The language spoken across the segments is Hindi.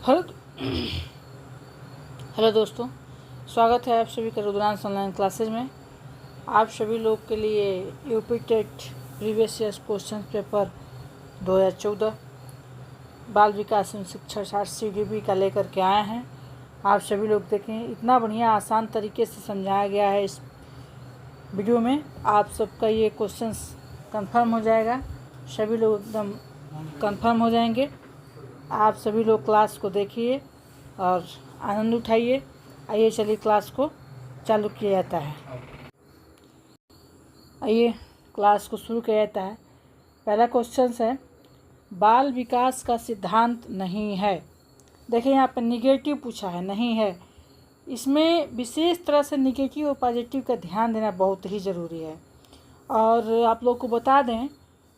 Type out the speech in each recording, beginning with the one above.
हेलो हेलो दोस्तों, स्वागत है आप सभी का रुद्रांश ऑनलाइन क्लासेज में। आप सभी लोग के लिए UP TET previous year question paper 2014 बाल विकास एवं शिक्षा शास्त्र CDP का लेकर के आए हैं। आप सभी लोग देखें, इतना बढ़िया आसान तरीके से समझाया गया है इस वीडियो में। आप सबका ये क्वेश्चंस कंफर्म हो जाएगा, सभी लोग एकदम कंफर्म हो जाएंगे। आप सभी लोग क्लास को देखिए और आनंद उठाइए। आइए चलिए क्लास को चालू किया जाता है। आइए क्लास को शुरू किया जाता है। पहला क्वेश्चन है, बाल विकास का सिद्धांत नहीं है। देखिए यहाँ पर निगेटिव पूछा है, नहीं है। इसमें विशेष तरह से निगेटिव और पॉजिटिव का ध्यान देना बहुत ही ज़रूरी है। और आप लोग को बता दें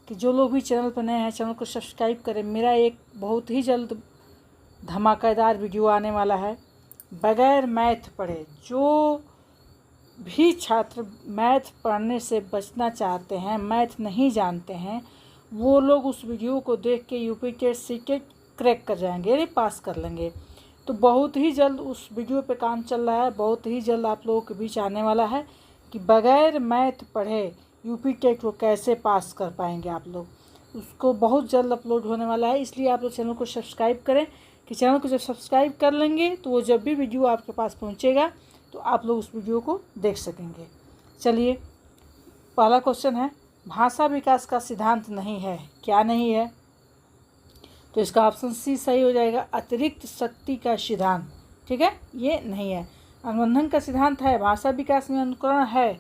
कि जो लोग भी चैनल पर नए हैं, चैनल को सब्सक्राइब करें। मेरा एक बहुत ही जल्द धमाकेदार वीडियो आने वाला है, बगैर मैथ पढ़े। जो भी छात्र मैथ पढ़ने से बचना चाहते हैं, मैथ नहीं जानते हैं, वो लोग उस वीडियो को देख के यूपी टेट सीटेट क्रैक कर जाएंगे, यानी पास कर लेंगे। तो बहुत ही जल्द उस वीडियो पे काम चल रहा है, बहुत ही जल्द आप लोगों के बीच आने वाला है कि बगैर मैथ पढ़े यूपी टेट को कैसे पास कर पाएंगे आप लोग। उसको बहुत जल्द अपलोड होने वाला है, इसलिए आप लोग चैनल को सब्सक्राइब करें कि चैनल को जब सब्सक्राइब कर लेंगे तो वो जब भी वीडियो आपके पास पहुंचेगा तो आप लोग उस वीडियो को देख सकेंगे। चलिए, पहला क्वेश्चन है, भाषा विकास का सिद्धांत नहीं है। क्या नहीं है? तो इसका ऑप्शन सी सही हो जाएगा, अतिरिक्त शक्ति का सिद्धांत। ठीक है, ये नहीं है। अनुबंधन का सिद्धांत है, भाषा विकास में अनुकरण है,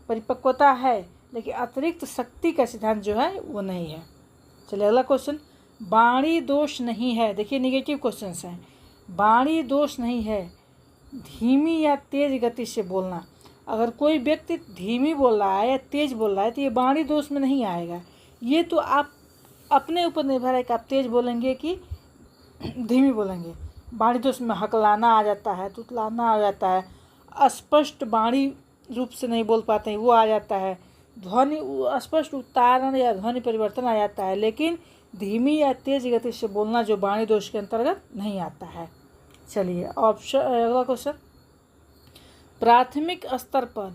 परिपक्वता है, लेकिन अतिरिक्त शक्ति का सिद्धांत जो है वो नहीं है। चलिए अगला क्वेश्चन, वाणी दोष नहीं है। देखिए निगेटिव क्वेश्चंस हैं। वाणी दोष नहीं है, धीमी या तेज गति से बोलना। अगर कोई व्यक्ति धीमी बोल रहा है या तेज बोल रहा है तो ये वाणी दोष में नहीं आएगा। ये तो आप अपने ऊपर निर्भर है कि आप तेज बोलेंगे कि धीमी बोलेंगे। वाणी दोष में हकलाना आ जाता है, तुतलाना आ जाता है, अस्पष्ट वाणी रूप से नहीं बोल पाते हैं वो आ जाता है, ध्वनि अस्पष्ट उच्चारण या ध्वनि परिवर्तन आ जाता है, लेकिन धीमी या तेज गति से बोलना जो वाणी दोष के अंतर्गत नहीं आता है। चलिए ऑप्शन अगला क्वेश्चन, प्राथमिक स्तर पर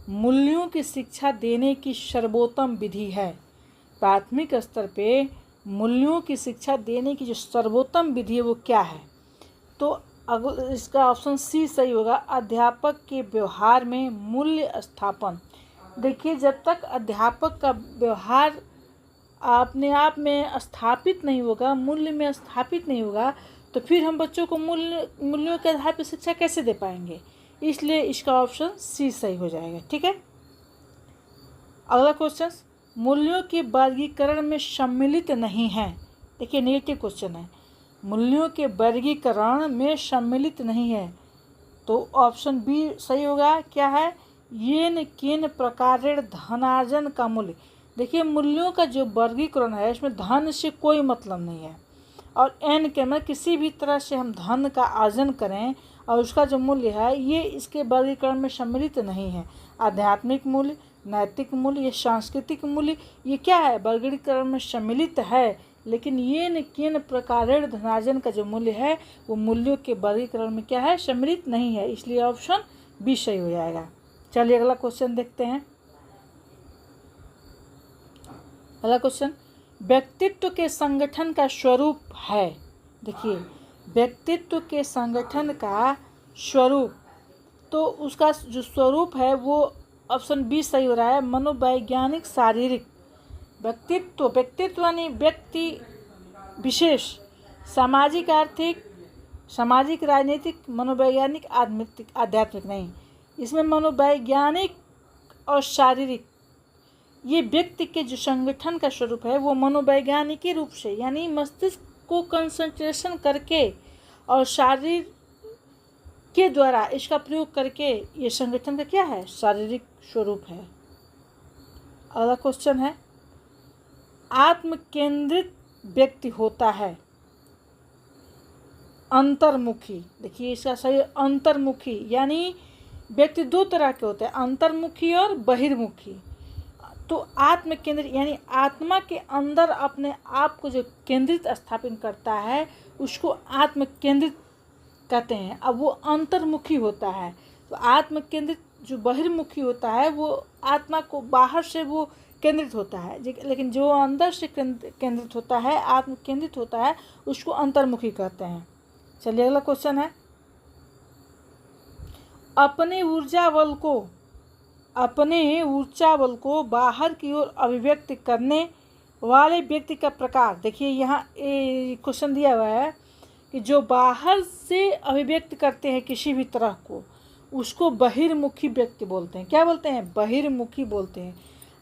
मूल्यों की शिक्षा देने की सर्वोत्तम विधि है। प्राथमिक स्तर पे मूल्यों की शिक्षा देने की जो सर्वोत्तम विधि है वो क्या है? तो इसका ऑप्शन सी सही होगा, अध्यापक के व्यवहार में मूल्य स्थापन। देखिए, जब तक अध्यापक का व्यवहार अपने आप में स्थापित नहीं होगा, मूल्य में स्थापित नहीं होगा, तो फिर हम बच्चों को मूल्यों के आधार पर शिक्षा कैसे दे पाएंगे? इसलिए इसका ऑप्शन सी सही हो जाएगा। ठीक है, अगला क्वेश्चन, मूल्यों के वर्गीकरण में सम्मिलित नहीं है। देखिए नेगेटिव क्वेश्चन है, मूल्यों के वर्गीकरण में सम्मिलित नहीं है, तो ऑप्शन बी सही होगा। क्या है? येन केन प्रकारेण धनार्जन का मूल्य। देखिए मूल्यों का जो वर्गीकरण है इसमें धन से कोई मतलब नहीं है, और एन के में किसी भी तरह से हम धन का अर्जन करें और उसका जो मूल्य है ये इसके वर्गीकरण में सम्मिलित नहीं है। आध्यात्मिक मूल्य, नैतिक मूल्य, ये सांस्कृतिक मूल्य, ये क्या है? वर्गीकरण में सम्मिलित है, लेकिन ये न किन प्रकारेण धनार्जन का जो मूल्य है वो मूल्यों के वर्गीकरण में क्या है? सम्मिलित नहीं है, इसलिए ऑप्शन बी सही हो जाएगा। चलिए अगला क्वेश्चन देखते हैं। अगला क्वेश्चन, व्यक्तित्व के संगठन का स्वरूप है। देखिए व्यक्तित्व के संगठन का स्वरूप, तो उसका जो स्वरूप है वो ऑप्शन बी सही हो रहा है, मनोवैज्ञानिक शारीरिक। व्यक्तित्व यानी व्यक्ति विशेष, सामाजिक आर्थिक, सामाजिक राजनीतिक, मनोवैज्ञानिक आध्यात्मिक नहीं। इसमें मनोवैज्ञानिक और शारीरिक, ये व्यक्ति के जो संगठन का स्वरूप है वो मनोवैज्ञानिक रूप से, यानी मस्तिष्क को कंसंट्रेशन करके और शारीर के द्वारा इसका प्रयोग करके ये संगठन का क्या है? शारीरिक स्वरूप है। अगला क्वेश्चन है, आत्म केंद्रित व्यक्ति होता है अंतर्मुखी। देखिए इसका सही अंतर्मुखी, यानी व्यक्ति दो तरह के होते हैं, अंतर्मुखी और बहिर्मुखी। तो आत्म केंद्रित यानी आत्मा के अंदर अपने आप को जो केंद्रित स्थापित करता है उसको आत्म केंद्रित कहते हैं। अब वो अंतर्मुखी होता है, तो आत्म केंद्रित जो बहिर्मुखी होता है वो आत्मा को बाहर से वो केंद्रित होता है, लेकिन जो अंदर से केंद्रित होता है, आत्म केंद्रित होता है, उसको अंतर्मुखी कहते हैं। चलिए अगला क्वेश्चन है, अपने ऊर्जा बल को बाहर की ओर अभिव्यक्त करने वाले व्यक्ति का प्रकार। देखिए यहाँ क्वेश्चन दिया हुआ है कि जो बाहर से अभिव्यक्त करते हैं किसी भी तरह को, उसको बहिर्मुखी व्यक्ति बोलते हैं। क्या बोलते हैं? बहिर्मुखी बोलते हैं।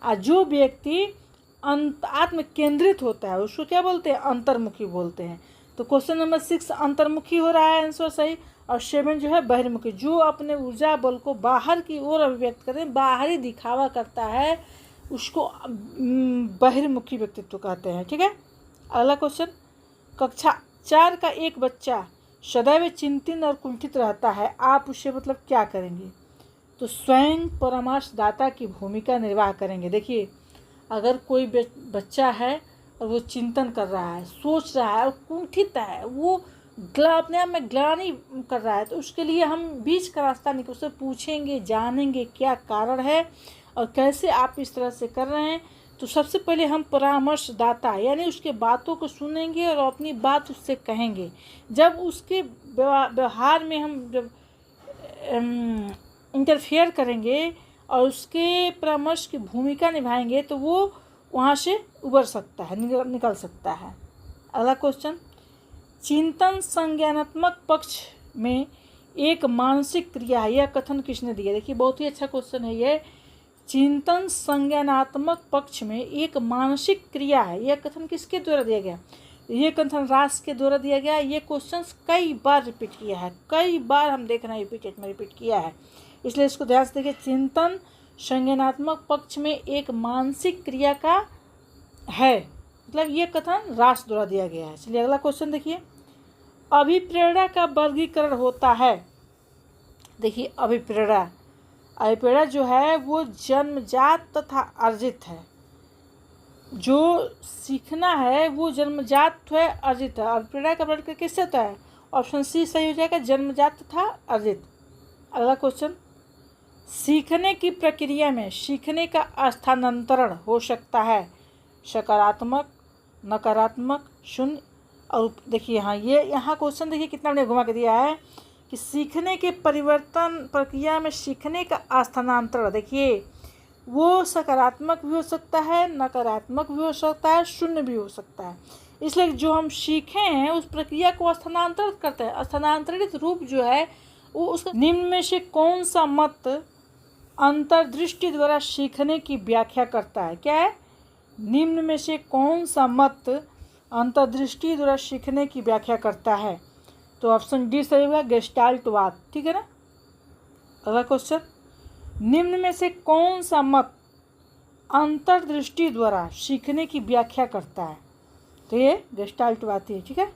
और जो व्यक्ति आत्म केंद्रित होता है उसको क्या बोलते हैं? अंतर्मुखी बोलते हैं। तो क्वेश्चन नंबर 6 अंतर्मुखी हो रहा है आंसर सही, और 7 जो है बहिर्मुखी। जो अपने ऊर्जा बल को बाहर की ओर अभिव्यक्त करते हैं, बाहरी दिखावा करता है, उसको बहिर्मुखी व्यक्तित्व कहते हैं। ठीक है, अगला क्वेश्चन, कक्षा 4 का एक बच्चा सदैव चिंतित और कुंठित रहता है, आप उससे मतलब क्या करेंगे? तो स्वयं परामर्शदाता की भूमिका निर्वाह करेंगे। देखिए, अगर कोई बच्चा है और वो चिंतन कर रहा है, सोच रहा है और कुंठित है, वो अपने आप में ग्लानि कर रहा है, तो उसके लिए हम बीच का रास्ता निकल उससे पूछेंगे, जानेंगे क्या कारण है और कैसे आप इस तरह से कर रहे हैं। तो सबसे पहले हम परामर्शदाता यानी उसके बातों को सुनेंगे और अपनी बात उससे कहेंगे। जब उसके व्यवहार में हम जब इंटरफेयर करेंगे और उसके परामर्श की भूमिका निभाएंगे तो वो वहाँ से उबर सकता है, निकल सकता है। अगला क्वेश्चन, चिंतन संज्ञानात्मक पक्ष में एक मानसिक क्रिया है, यह कथन किसने दिया? देखिए, बहुत ही अच्छा क्वेश्चन है ये। चिंतन संज्ञानात्मक पक्ष में एक मानसिक क्रिया है, यह कथन किसके द्वारा दिया गया? ये कथन रास के द्वारा दिया गया। ये क्वेश्चन कई बार रिपीट किया है, कई बार हम देख रहे हैं रिपीट किया है, इसलिए इसको ध्यान से देखिए। चिंतन संज्ञानात्मक पक्ष में एक मानसिक क्रिया का है, मतलब ये कथन रास द्वारा दिया गया है। चलिए अगला क्वेश्चन देखिए, अभिप्रेरणा का वर्गीकरण होता है। देखिए, अभिप्रेरणा जो है वो जन्मजात तथा अर्जित है। जो सीखना है वो जन्मजात है, अर्जित है। अभिप्रेरणा का वर्गीकरण किससे होता है? ऑप्शन सी सही हो जाएगा, जन्मजात तथा अर्जित। अगला क्वेश्चन, सीखने की प्रक्रिया में सीखने का स्थानांतरण हो सकता है सकारात्मक, नकारात्मक, शून्य। और देखिए यहाँ क्वेश्चन देखिए कितना हमने घुमा के दिया है कि सीखने के परिवर्तन प्रक्रिया में सीखने का स्थानांतरण, देखिए वो सकारात्मक भी हो सकता है, नकारात्मक भी हो सकता है, शून्य भी हो सकता है। इसलिए जो हम सीखे हैं उस प्रक्रिया को स्थानांतरित करते हैं। स्थानांतरित रूप जो है वो उसका निम्न में से कौन सा मत अंतर्दृष्टि द्वारा सीखने की व्याख्या करता है? क्या है? निम्न में से कौन सा मत अंतर्दृष्टि द्वारा सीखने की व्याख्या करता है? तो ऑप्शन डी सही होगा, गेस्टाल्टवाद। ठीक है ना। अगला क्वेश्चन, निम्न में से कौन सा मत अंतर्दृष्टि द्वारा सीखने की व्याख्या करता है? तो ये गेस्टाल्टवाद है। ठीक है,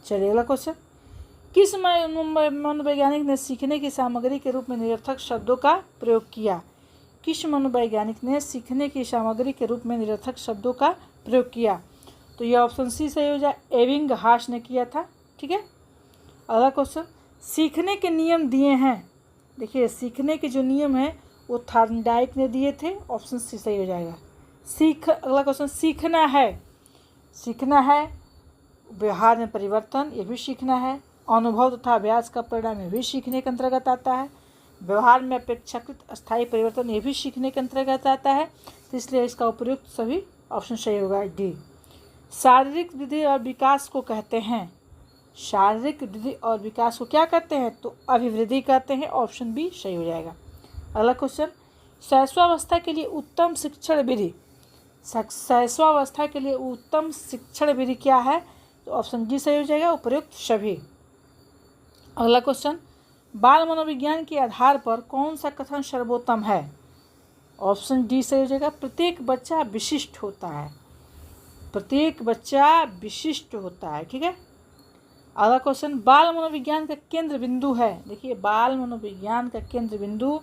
चलिए अगला क्वेश्चन, किस मनोवैज्ञानिक ने सीखने की सामग्री के रूप में निरर्थक शब्दों का प्रयोग किया? किस मनोवैज्ञानिक ने सीखने की सामग्री के रूप में निरर्थक शब्दों का प्रयोग किया? तो ये ऑप्शन सी सही हो जाए, एबिंगहास ने किया था। ठीक है, अगला क्वेश्चन, सीखने के नियम दिए हैं। देखिए, सीखने के जो नियम हैं वो थॉर्नडाइक ने दिए थे, ऑप्शन सी सही हो जाएगा। अगला क्वेश्चन, सीखना है व्यवहार में परिवर्तन, ये भी सीखना है। अनुभव तथा अभ्यास का परिणाम, ये भी सीखने के अंतर्गत आता है। व्यवहार में अपेक्षाकृत अस्थायी परिवर्तन, ये भी सीखने के अंतर्गत आता है। तो इसलिए इसका उपयुक्त सभी ऑप्शन सही होगा, डी। शारीरिक वृद्धि और विकास को कहते हैं, शारीरिक वृद्धि और विकास को क्या कहते हैं? तो अभिवृद्धि कहते हैं, ऑप्शन बी सही हो जाएगा। अगला क्वेश्चन, शैशवावस्था के लिए उत्तम शिक्षण विधि, शैशवावस्था के लिए उत्तम शिक्षण विधि क्या है? तो ऑप्शन डी सही हो जाएगा, उपयुक्त सभी। अगला क्वेश्चन, बाल मनोविज्ञान के आधार पर कौन सा कथन सर्वोत्तम है? ऑप्शन डी सही हो जाएगा, प्रत्येक बच्चा विशिष्ट होता है, प्रत्येक बच्चा विशिष्ट होता है। ठीक है, अगला क्वेश्चन, बाल मनोविज्ञान का केंद्र बिंदु है। देखिए, बाल मनोविज्ञान का केंद्र बिंदु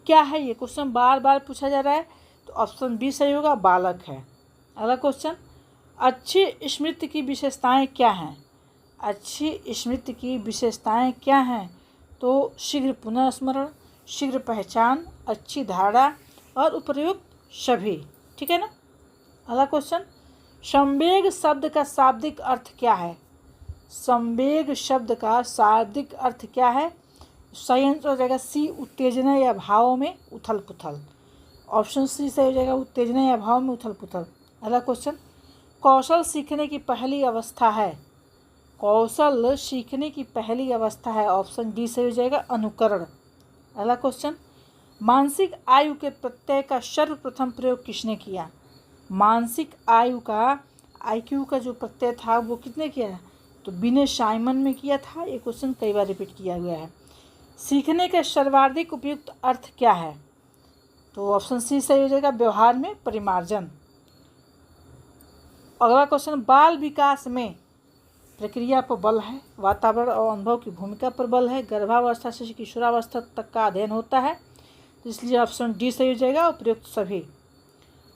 क्या है ये क्वेश्चन बार बार पूछा जा रहा है, तो ऑप्शन बी सही होगा, बालक है। अगला क्वेश्चन, अच्छी स्मृति की विशेषताएं क्या हैं? अच्छी स्मृति की विशेषताएं क्या हैं? तो शीघ्र पुनर्स्मरण, शीघ्र पहचान, अच्छी धारणा और उपयुक्त सभी। ठीक है ना। अगला क्वेश्चन, संवेग शब्द का शाब्दिक अर्थ क्या है? संवेग शब्द का शाब्दिक अर्थ क्या है? सही आंसर हो जाएगा सी, उत्तेजना या भावों में उथल पुथल। ऑप्शन सी सही हो जाएगा, उत्तेजना या भाव में उथल पुथल। अगला क्वेश्चन, कौशल सीखने की पहली अवस्था है? कौशल सीखने की पहली अवस्था है, ऑप्शन डी सही हो जाएगा, अनुकरण। अगला क्वेश्चन, मानसिक आयु के प्रत्यय का सर्वप्रथम प्रयोग किसने किया? मानसिक आयु का IQ का जो प्रत्यय था वो किसने किया? तो विनय साइमन में किया था। ये क्वेश्चन कई बार रिपीट किया गया है। सीखने का सर्वाधिक उपयुक्त अर्थ क्या है? तो ऑप्शन सी सही हो जाएगा, व्यवहार में परिमार्जन। अगला क्वेश्चन, बाल विकास में प्रक्रिया पर बल है, वातावरण और अनुभव की भूमिका पर बल है, गर्भावस्था से किशोरावस्था तक का अध्ययन होता है, तो इसलिए ऑप्शन डी सही हो जाएगा, उपयुक्त सभी।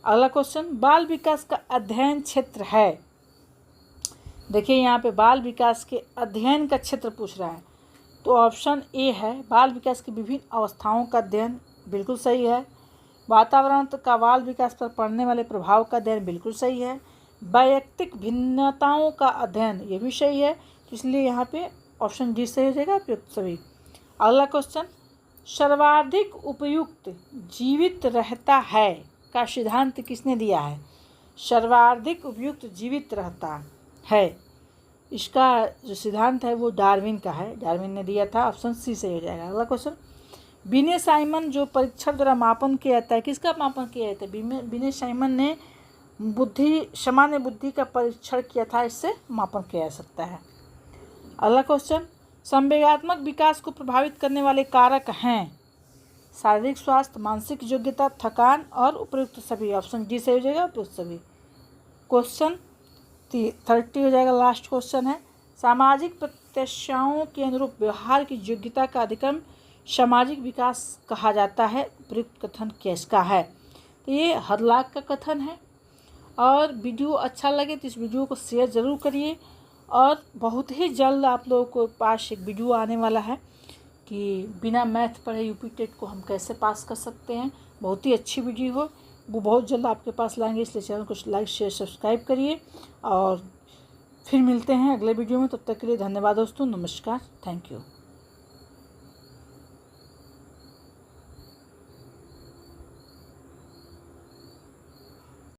अगला क्वेश्चन, बाल विकास का अध्ययन क्षेत्र है। देखिए यहाँ पे बाल विकास के अध्ययन का क्षेत्र पूछ रहा है, तो ऑप्शन ए है, बाल विकास की विभिन्न अवस्थाओं का अध्ययन, बिल्कुल सही है। वातावरण का बाल विकास पर पड़ने वाले प्रभाव का अध्ययन, बिल्कुल सही है। वैयक्तिक भिन्नताओं का अध्ययन, ये भी सही है, तो इसलिए यहाँ पे ऑप्शन डी सही हो जाएगा, उपयुक्त सभी। अगला क्वेश्चन, सर्वाधिक उपयुक्त जीवित रहता है का सिद्धांत किसने दिया है? सर्वाधिक उपयुक्त जीवित रहता है, इसका जो सिद्धांत है वो डार्विन का है, डार्विन ने दिया था, ऑप्शन सी सही हो जाएगा। अगला क्वेश्चन, विनय साइमन जो परीक्षण द्वारा मापन किया जाता है, किसका मापन किया जाता है? विनय साइमन ने सामान्य बुद्धि का परीक्षण किया था, इससे मापन किया जा सकता है। अगला क्वेश्चन, संवेगात्मक विकास को प्रभावित करने वाले कारक हैं शारीरिक स्वास्थ्य, मानसिक योग्यता, थकान और उपयुक्त सभी, ऑप्शन डी सही हो जाएगा, उपयुक्त सभी। क्वेश्चन 30 हो जाएगा, लास्ट क्वेश्चन है, सामाजिक प्रत्याशाओं के अनुरूप व्यवहार की योग्यता का अधिक्रम सामाजिक विकास कहा जाता है, उपयुक्त कथन किसका है? तो ये हरलाक का कथन है। और वीडियो अच्छा लगे तो इस वीडियो को शेयर ज़रूर करिए, और बहुत ही जल्द आप लोगों को पास एक वीडियो आने वाला है कि बिना मैथ पढ़े यूपी टेट को हम कैसे पास कर सकते हैं। बहुत ही अच्छी वीडियो हो, वो बहुत जल्द आपके पास लाएंगे, इसलिए चैनल को लाइक शेयर सब्सक्राइब करिए। और फिर मिलते हैं अगले वीडियो में, तब तक के लिए धन्यवाद दोस्तों, नमस्कार, थैंक यू।